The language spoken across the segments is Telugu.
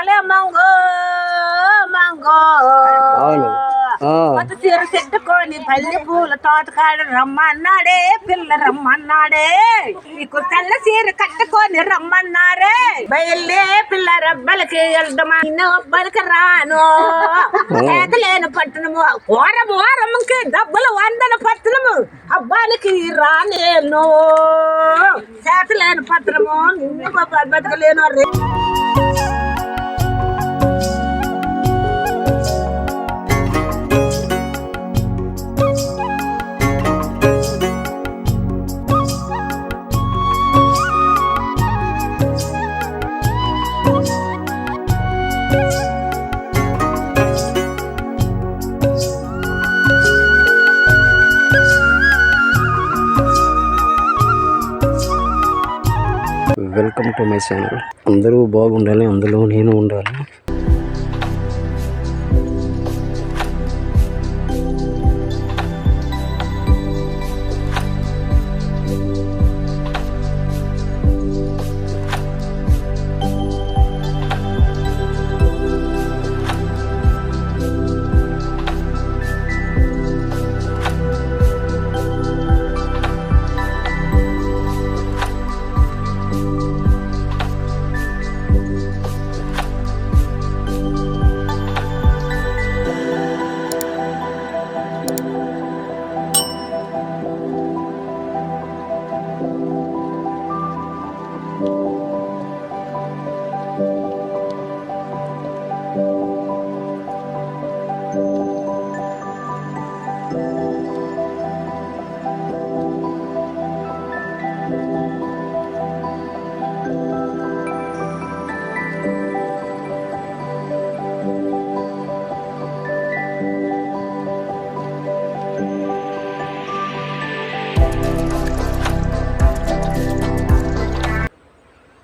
మరలోలే మంగో మంగో కొత్త చీర చెట్టుకొని పల్లె పూల తోటకాడ రమ్మన్నాడే పిల్ల రమ్మన్నాడే నీకు తెల్ల చీర కట్టుకొని రమ్మన్నారే బయలుదే పిల్ల రబ్బలకి వెళ్దామా ఒబ్బలకి రాను చేతలేని పట్టణము ఓరముకి డబ్బులు 100 పట్టణము అబ్బాలకి రానేను చేతలేని పట్టణము నిన్ను బతకలేను రే. Welcome to my channel. అందరూ బాగుండాలి, అందులో నేను ఉండాలి.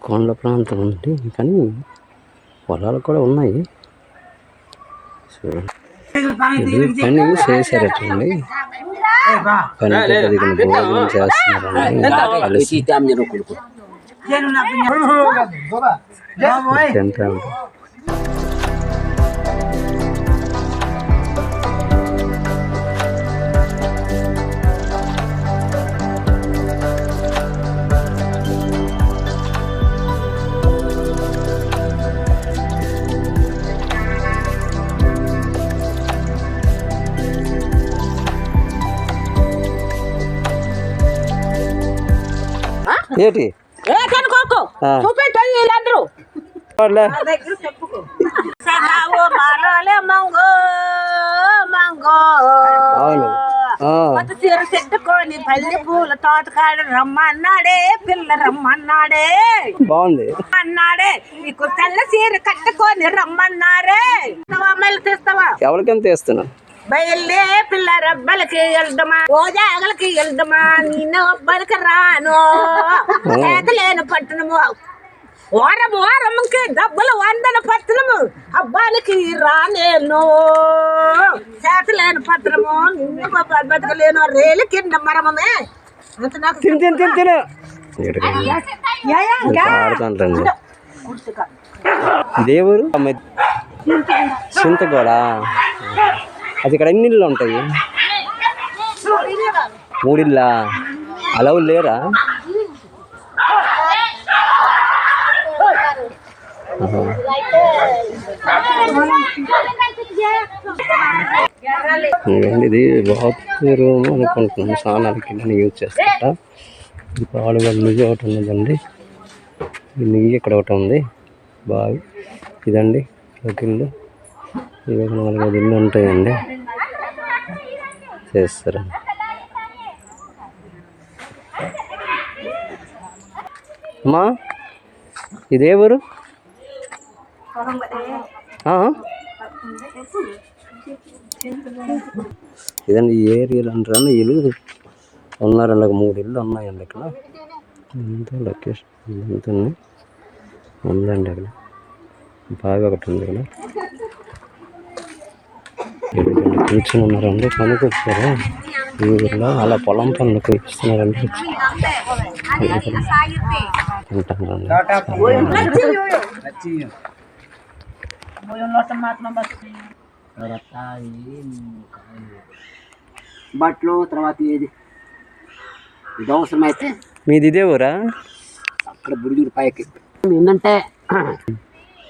కొండ ప్రాంతం ఉంది కానీ పొలాలు కూడా ఉన్నాయి. ఇది పని చేశారటండి, పని భోజనం చేస్తున్నారండి కలిసి తింటారు. ఏంటి చూపెట్టండి మంగో మంగో కొత్త చీర చెట్టుకొని పల్లె పూల తోటకాడ రమ్మన్నాడే పిల్ల రమ్మన్నాడే బాగుంది అన్నాడే నీకు తెల్ల చీర కట్టుకొని రమ్మన్నారే అమ్మాయిలు తీస్తావా? ఎవరికైనా తీస్తున్నా. బయలుదే పిల్ల రబ్బలకి వెళ్దామా ఓజాగలకి వెళ్దామా నిన్న ఒబ్బలకి రాను చేతలేని పట్టణము ఓరముకి డబ్బులు 100 పట్టణము అబ్బాలకి రానేను చేతలేని పట్టణము నిన్ను బతకలేను రేలు కింద మరమమే అంత నాకు దేవుడు చింతగూడ అది ఇక్కడ ఎన్ని ఇళ్ళు ఉంటాయి? 3 ఇళ్ళా? అలా లేరా? ఇది బాత్రూమ్ అనుకుంటున్నాను, స్నానాలకి యూజ్ చేస్తాట. ఆడవాళ్ళు నిజం ఒకటి ఉన్నదండి, నెయ్యి ఇక్కడ ఒకటి ఉంది బావి. ఇదండి ఒక ఇల్లు, ఇవి 4-5 ఇల్లు ఉంటాయండి చేస్తారు. అమ్మా ఇదే ఊరు? ఇదండి ఈ ఏరియాలో అంటారా ఇల్లు ఉన్నారండి. ఒక 3 ఇళ్ళు ఉన్నాయండి ఇక్కడ. ఎంతో లొకేషన్ ఎంత ఉందండి అక్కడ. బావి ఒకటి ఉంది ఇక్కడ. కూర్చొని ఉన్నారండి, పనికి వచ్చారు ఈ ఊరిలో. అలా పొలం పనులకు ఇస్తున్నారండి. తింటారండి. తర్వాత బట్టలు తర్వాత ఇది అవసరం అయితే మీది ఇదే ఊరా? అక్కడ బుడిగిరి పైకి ఏంటంటే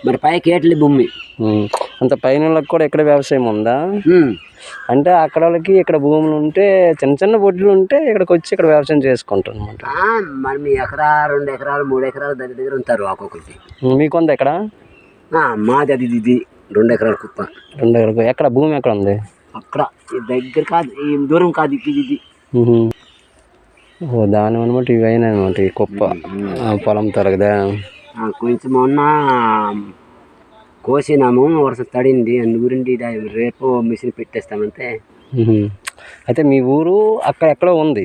మరి పైకి ఏట్లే భూమి అంత పైన వాళ్ళకి కూడా ఇక్కడ వ్యవసాయం ఉందా? అంటే అక్కడ వాళ్ళకి ఇక్కడ భూములు ఉంటే చిన్న చిన్న బొడ్లు ఉంటే ఇక్కడికి వచ్చి ఇక్కడ వ్యవసాయం చేసుకుంటారు అనమాట. మరి మీ ఎకరా 2 ఎకరాలు 3 ఎకరాలు దగ్గర ఉంటారు ఒక్కొక్కటి. మీకుంది ఎక్కడ? మాది అది ఇది 2 ఎకరాల కుప్ప. 2 ఎకరాలు ఎక్కడ భూమి ఎక్కడ ఉంది? అక్కడ దగ్గర కాదు, ఈ దూరం కాదు, ఇది. ఓ దాని అనమాట ఇవి అయినా అనమాట ఈ కుప్ప పొలం తరగదా? కొంచెం మొన్న కోసినాము, వర్షం తడింది, అందు గురించి రేపు మిషన్ పెట్టేస్తామంటే. అయితే మీ ఊరు అక్కడ ఎక్కడో ఉంది,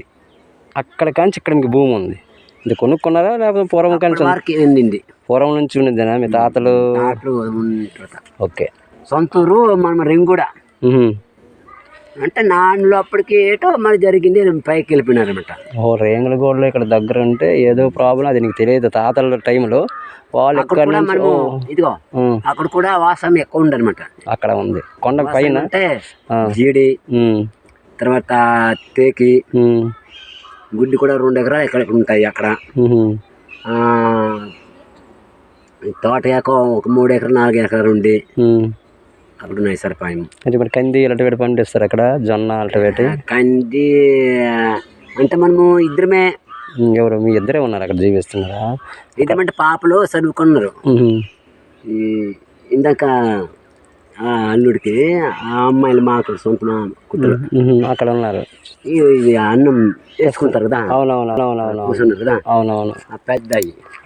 అక్కడ కాంచి ఇక్కడ మీకు భూమి ఉంది. ఇది కొనుక్కున్నారా లేకపోతే పూర్వం కాంచి ఉండింది? పూర్వం నుంచి ఉండిద్దా మీ తాతలు? ఓకే. సొంతూరు మనం రింగుడ అంటే నాన్నలో అప్పటికి ఏటో మరి జరిగింది, పైకి వెళ్ళిపోయినారనమాట. ఓ రేంగులగూడలో ఇక్కడ దగ్గర ఉంటే ఏదో ప్రాబ్లం, అది నీకు తెలియదు. తాతల టైంలో వాళ్ళు ఇదిగో అక్కడ కూడా వాసం ఎక్కువ ఉంది అనమాట. అక్కడ ఉంది కొండ పైన అంటే జీడి, తర్వాత తేకి, గుడ్డి కూడా 2 ఎకరాలు ఎక్కడ ఉంటాయి అక్కడ. తోటయాక ఒక 3 ఎకరాలు 4 ఎకరాలు ఉండి అక్కడ ఉన్నాయి సరిపాయం. మరి కంది అల్టివేట్ పండిస్తారు అక్కడ, జొన్న అల్టివేట్. కంది అంటే మనము ఇద్దరమే. ఎవరు మీ ఇద్దరే ఉన్నారు అక్కడ జీవిస్తున్నారా? ఇదేమంటే పాపలు చదువుకున్నారు. ఇందాక అల్లుడికి ఆ అమ్మాయిలు మాకు సొంత కుక్కలు అక్కడ ఉన్నారు. ఇది అన్నం వేసుకుంటారు కదా. అవునవును కూర్చున్నారు కదా. అవునవును పెద్ద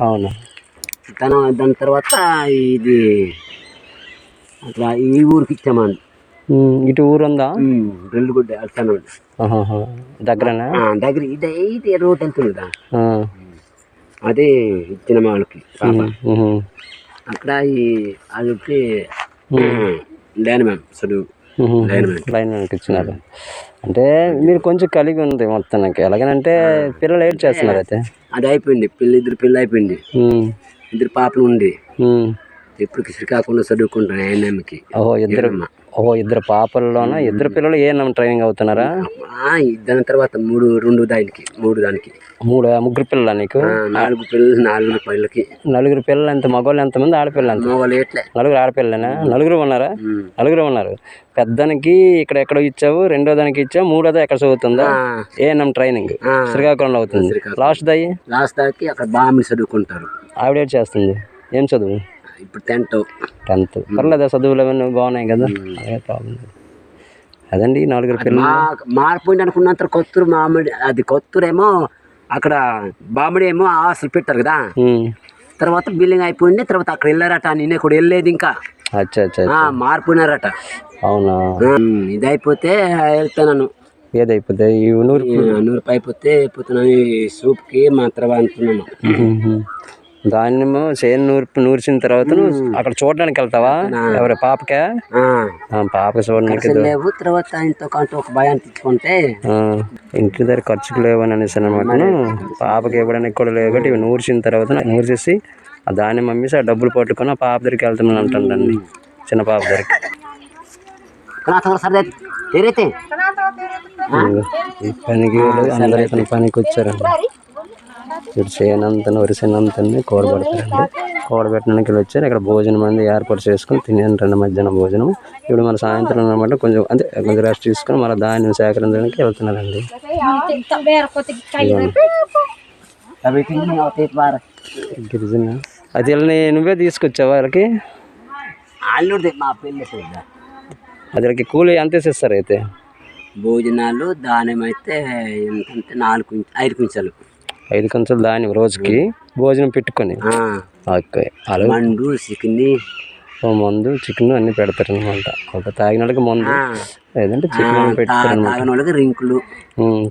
అవును. దాని తర్వాత ఇది అట్లా ఈ ఊరికి ఇచ్చామండి. ఇటు ఊరు ఉందా? రెల్లుగుడ్డ వెళ్తాను దగ్గరనా? దగ్గర ఇది రోడ్ వెళ్తుంది కదా, అదే ఇచ్చిన వాళ్ళకి. అక్కడ ఈ వాళ్ళకి లైన్మెన్ చదువు లైన్మెన్కి ఇచ్చినారు. అంటే మీరు కొంచెం కలిగి ఉంది మొత్తానికి. ఎలాగనంటే పిల్లలు ఏడ్ చేస్తున్నారు. అయితే అది అయిపోయింది, ఇద్దరు పిల్లలు అయిపోయింది, 2 పాపలు ఉంది. ఇప్పుడు శ్రీకాకుళంలో చదువుకుంటాను ANMకి. ఇద్దరు పాపల్లోనా? 2 పిల్లలు ANM ట్రైనింగ్ అవుతున్నారా? దాని తర్వాత 3 దానికి 3 పిల్లలు నీకు? 4 పిల్లలు 4 పిల్లలకి. 4 పిల్లలు. ఎంత మగవాళ్ళు ఎంతమంది? ఆడపిల్లలు ఎంత? మగవాళ్ళు ఎట్లే 4 ఆడపిల్లలేనా? 4 ఉన్నారా? 4 ఉన్నారు. పెద్దనికి ఇక్కడ ఎక్కడ ఇచ్చావు, 2వ దానికి ఇచ్చావు, 3వది ఎక్కడ చదువుతుందా? ANM ట్రైనింగ్ శ్రీకాకుళంలో అవుతుంది. లాస్ట్ దాకి అక్కడ బాగా చదువుకుంటారు. ఆవిడ ఏం చేస్తుంది? ఏం చదువు? ఇప్పుడు 10th. పర్లేదా? చదువులు అవన్నీ బాగున్నాయి కదా, అదే ప్రాబ్లం. అదండి 4 పిల్లలు. మారిపోయింది అనుకున్నంత కొత్తూరు మామిడి, అది కొత్తూరేమో అక్కడ బామిడి ఏమో హాస్టల్ పెట్టారు కదా. తర్వాత బిల్డింగ్ అయిపోయింది, తర్వాత అక్కడ వెళ్ళారట. నేనే కూడా వెళ్ళలేదు ఇంకా. మారిపోయినారట. అవునా? ఇది అయిపోతే వెళ్తాను. ఏదైపోతే ఈ 100 అయిపోతే పోతున్నాను సూప్కి మాత్రం అంటున్నాను. దానిమో చేను నూర్చిన తర్వాత అక్కడ చూడడానికి వెళ్తావా? ఎవరి పాపకే? పాపకి చూడడానికి లేవు. తర్వాత ఇంతకంటే ఒక భయాన్ని తెచ్చుకుంటే ఇంటి దగ్గర ఖర్చుకు లేవని అనేసి అనమాట. పాపకి ఇవ్వడానికి కూడా లేవు కాబట్టి ఇవి నూర్చిన తర్వాత నూర్చేసి ఆ దాన్ని మమ్మేసి ఆ డబ్బులు పట్టుకొని ఆ పాప దగ్గరికి వెళ్తామని అంటానండి, చిన్న పాప దగ్గరికి. ఈ పనికి అందరూ ఇతని పనికి వచ్చారండి. ఇటు చేయనంతని వరిసేనంతని కూడబెడతారండి. కూడబెట్టడానికి వచ్చారు. ఇక్కడ భోజనం అనేది ఏర్పాటు చేసుకుని తినేంటండి మధ్యాహ్నం భోజనం. ఇప్పుడు మన సాయంత్రం అనమాట కొంచెం కొంచెం రెస్ట్ తీసుకొని మళ్ళీ ధాన్యం సేకరించడానికి వెళ్తున్నారండి. గిరిజన అది నువ్వే తీసుకొచ్చావా వాళ్ళకి? అది కూలి ఎంత ఇస్తారు? అయితే భోజనాలు ధాన్యం అయితే ఎంతంటే 5 కుంచాలు. 5 కంచాలు ధాన్యం రోజుకి భోజనం పెట్టుకొని మండు మందు చికెన్ అన్ని పెడతారు అనమాట. ఒక తాగిన వాళ్ళకి మందు, లేదంటే చికెన్ పెడతారు అనమాట.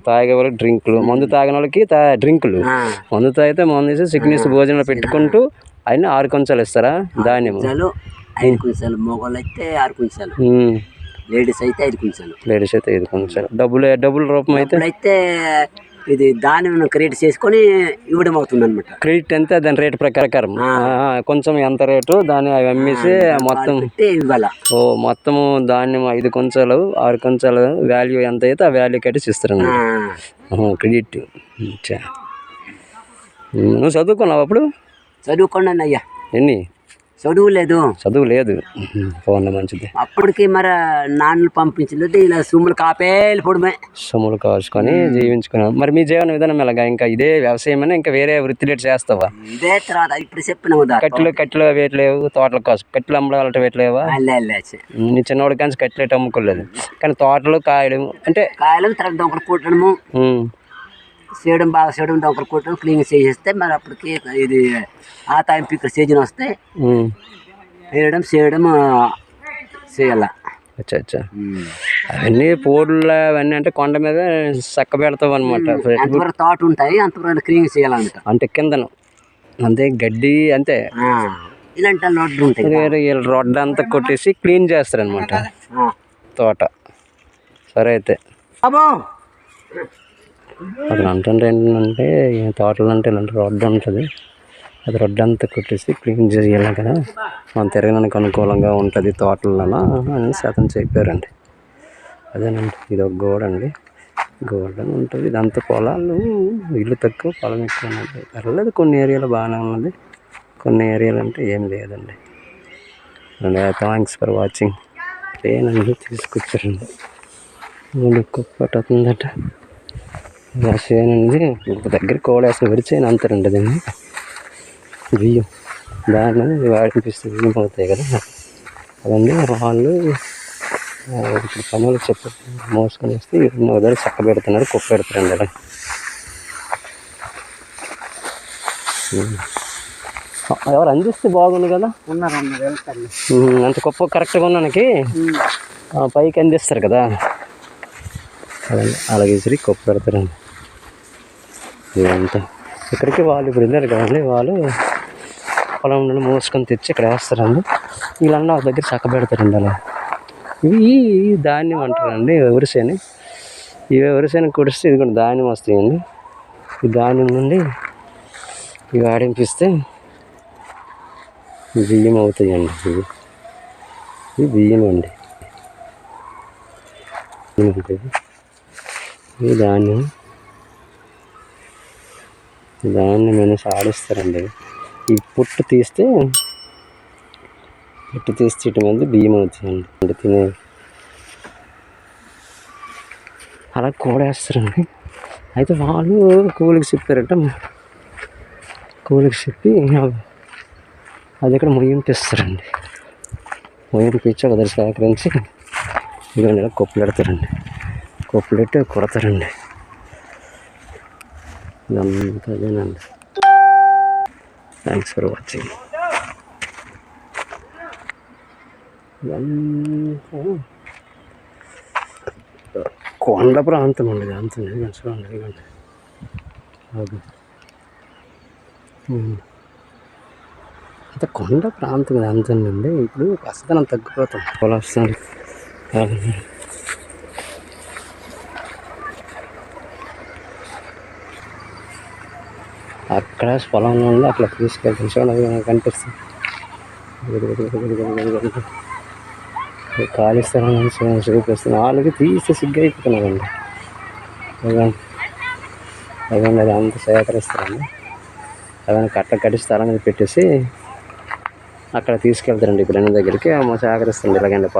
తాగే వాళ్ళకి డ్రింకులు, మందు తాగిన వాళ్ళకి డ్రింకులు. మందు తాగితే మందు వేసి చికెన్ వేసి భోజనంలో పెట్టుకుంటూ అన్ని 6 కంచాలు ఇస్తారా ధాన్యం? 5 కుంచాలు. మొగలు అయితే 6 కుంచాలు. లేడీస్ అయితే 5 కుంచాలు. డబ్బులు రూపం అయితే ఇది దాన్ని క్రియేట్ చేసుకొని ఇవ్వడం అవుతుంది అనమాట. క్రెడిట్ ఎంత దాని రేటు ప్రకారం కొంచెం ఎంత రేటు దాన్ని అవి అమ్మేసి మొత్తం ఇవ్వాల. ఓ మొత్తము దాన్ని 5 కొంచాలు 6 కొంచాలు వాల్యూ ఎంత అయితే ఆ వాల్యూ కట్టి ఇస్తారండి క్రెడిట్. నువ్వు చదువుకున్నావు అప్పుడు? చదువుకోండి అయ్యా. ఎన్ని? చదువు లేదు. పోన్న మంచిది. అప్పటికి మరి నాన్నలు పంపించలేదు, ఇలా సొమ్ములు కాపేలిపోవడమే. సొమ్ములు కాల్చుకొని జీవించుకున్నావు. మరి మీ జీవన విధానం ఎలాగా? ఇంకా ఇదే వ్యవసాయం ఇంకా వేరే వృత్తి రేటు చేస్తావా? ఇదే తర్వాత ఇప్పుడు చెప్పినావు కట్టెలు వేయట్లేవు, తోటలు కాసు కట్టెలు అమ్మడాలంటే వేయట్లేవా? నీ చిన్నవాడి కానీ కట్టెలు అమ్ముకోలేదు, కానీ తోటలు కాయడం అంటే కాయలు తర్వాత దొంగలు కొట్టడము చేయడం, బాగా చేయడం, దొంగలు కొట్టడం, క్లీన్ చేసేస్తే మరి అప్పటికి ఇది ఆ టైం పిక్కర్ సీజన్ వస్తే వేయడం చేయడం చేయాల. అచ్చా అవన్నీ పోడ్లు అవన్నీ అంటే కొండ మీద చక్క పెడతావు అనమాట. అంతవరకు తోట ఉంటాయి, అంతవరకు క్లీన్ చేయాలంట. అంటే కిందను అంతే గడ్డి అంతే ఇలాంటి రోడ్లు ఉంటాయి, రోడ్డు అంతా కొట్టేసి క్లీన్ చేస్తారనమాట తోట. సరే అయితే అక్కడ అంటుంటే ఏంటంటే తోటలు అంటే ఇలాంటి రోడ్డు ఉంటుంది, అది రోడ్డు అంతా కొట్టేసి క్లీన్ చేయాలి కదా, మనం తిరగడానికి అనుకూలంగా ఉంటుంది తోటలలో అనేసి అతను చెప్పారండి. అదేనండి ఇది ఒక గోడ అండి, గోడ ఉంటుంది, ఇదంతా పొలాలు, ఇల్లు తక్కువ పొలం ఎక్కువ ఉన్నది. పర్లేదు కొన్ని ఏరియాలో బాగానే ఉన్నది, కొన్ని ఏరియాలు అంటే ఏం లేదండి. And thanks for watching. లేనండి తీసుకొచ్చారండి కుప్పటుందట చేనండి దగ్గర కోడేసిన విరిచేయని అంటారండి. అదండి బియ్యం దాన్ని వాడిపిస్తే బియ్యం అవుతాయి కదా, అదండి వాళ్ళు ఇప్పుడు పనులు చెప్పి మోసుకొని వస్తే ఎన్నో దగ్గర చక్క పెడుతున్నారు, కుప్ప పెడతారండి అలా. ఎవరు అందిస్తే బాగుంది కదా, అంత కుప్ప కరెక్ట్గా ఉన్నానికి పైకి అందిస్తారు కదా, అదండి అలాగే విసిరి కుప్ప పెడతారండి. ఇదంతా ఇక్కడికి వాళ్ళు ఇప్పుడు వెళ్ళారు కదండి, వాళ్ళు పొలం నుండి మోసుకొని తెచ్చి ఇక్కడ వేస్తారండి. వీళ్ళన్నా వాళ్ళ దగ్గర చక్క పెడతారండి అలా. ఇవి ధాన్యం అంటారండి, వరిసేని. ఇవి వరిసేని కొడిస్తే ఇది కూడా ధాన్యం వస్తాయండి. ఈ ధాన్యం నుండి ఇవి ఆడింపిస్తే బియ్యం అవుతాయండి. ఇది బియ్యం అండి, ఇది ధాన్యం అనేసి ఆడిస్తారండి. ఈ పుట్టు తీస్తే ఇటు మీద బియ్యం అవుతాయండి అంటే తినే. అలా కూడేస్తారండి. అయితే వాళ్ళు కూలికి చెప్పారట, కూలికి చెప్పి అది ఇక్కడ ముయ్యింపిస్తారండి. ముయ్యింపించి ఒక దగ్గర సేకరించి ఇదిగోండి ఇలా కొప్పులు పెడతారండి, కొప్పులు పెట్టి కొడతారండి. ఇదంతా అదేనండి. Thanks for watching. ఇదంతా కొండ ప్రాంతం అండి, ఇదంతా చూడండి. అంత కొండ ప్రాంతం ఇదంతా అండి. ఇప్పుడు ప్రస్తుతం తగ్గిపోతాం పొలం వస్తుంది. అక్కడ పొలంలో ఉంది, అట్లా తీసుకెళ్తాను చూడండి, కనిపిస్తుంది. కాలిస్తారని చూపిస్తుంది. వాళ్ళకి తీస్తే సిగ్గు అయిపోతున్నారండి. అదండి అది అంతా సేకరిస్తారండి. అదని కట్టి స్థలం మీద పెట్టేసి అక్కడ తీసుకెళ్తారండి. ఇప్పుడు అన్ని దగ్గరికి సేకరిస్తుంది ఇలాగండి.